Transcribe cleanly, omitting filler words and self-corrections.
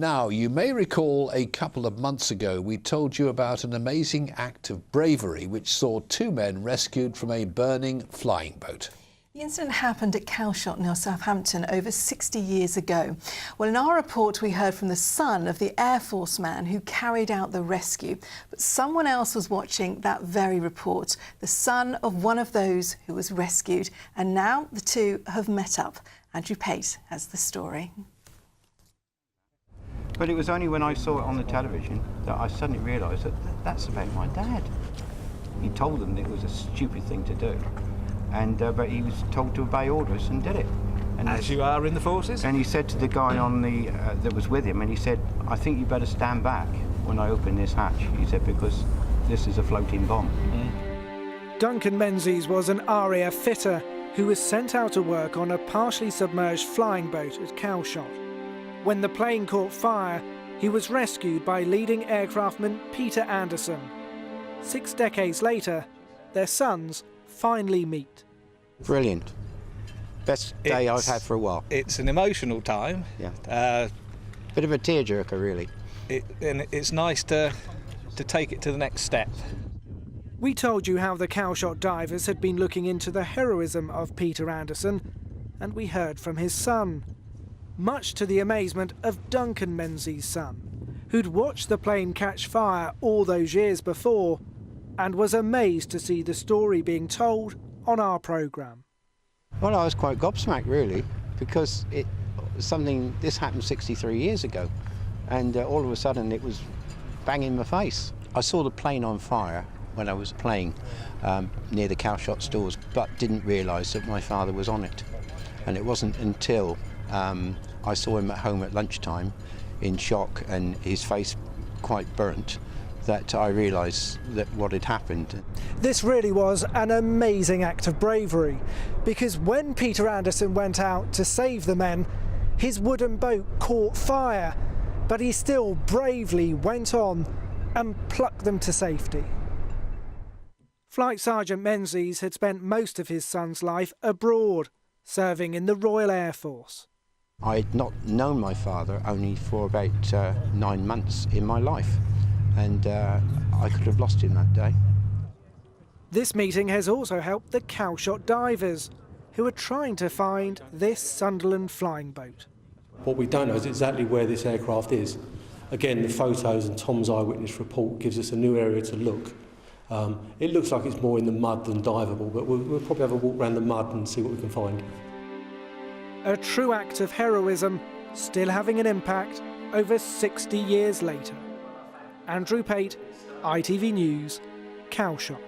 Now, you may recall a couple of months ago we told you about an amazing act of bravery which saw two men rescued from a burning flying boat. The incident happened at Calshot near Southampton over 60 years ago. Well, in our report we heard from the son of the Air Force man who carried out the rescue. But someone else was watching that very report, the son of one of those who was rescued. And now the two have met up. Andrew Pate has the story. But it was only when I saw it on the television that I suddenly realised that that's about my dad. He told them it was a stupid thing to do, and but he was told to obey orders and did it. And as you are in the forces. And he said to the guy on the that was with him, and he said, "I think you better stand back when I open this hatch." He said, because this is a floating bomb. Duncan Menzies was an RAF fitter who was sent out to work on a partially submerged flying boat at Calshot. When the plane caught fire, he was rescued by leading aircraftman Peter Anderson. 6 decades later, their sons finally meet. Brilliant. Best day I've had for a while. It's an emotional time. Yeah. Bit of a tearjerker, really. And it's nice to take it to the next step. We told you how the Calshot Divers had been looking into the heroism of Peter Anderson, and we heard from his son. Much to the amazement of Duncan Menzies' son, who'd watched the plane catch fire all those years before and was amazed to see the story being told on our programme. Well, I was quite gobsmacked, really, because this happened 63 years ago, and all of a sudden it was bang in my face. I saw the plane on fire when I was playing near the Calshot stores, but didn't realise that my father was on it. And it wasn't until I saw him at home at lunchtime in shock and his face quite burnt that I realised that what had happened. This really was an amazing act of bravery, because when Peter Anderson went out to save the men, his wooden boat caught fire, but he still bravely went on and plucked them to safety. Flight Sergeant Menzies had spent most of his son's life abroad, serving in the Royal Air Force. I had not known my father only for about 9 months in my life, and I could have lost him that day. This meeting has also helped the Calshot Divers, who are trying to find this Sunderland flying boat. What we don't know is exactly where this aircraft is. Again, the photos and Tom's eyewitness report gives us a new area to look. It looks like it's more in the mud than diveable, but we'll probably have a walk around the mud and see what we can find. A true act of heroism, still having an impact over 60 years later. Andrew Pate, ITV News, Calshot.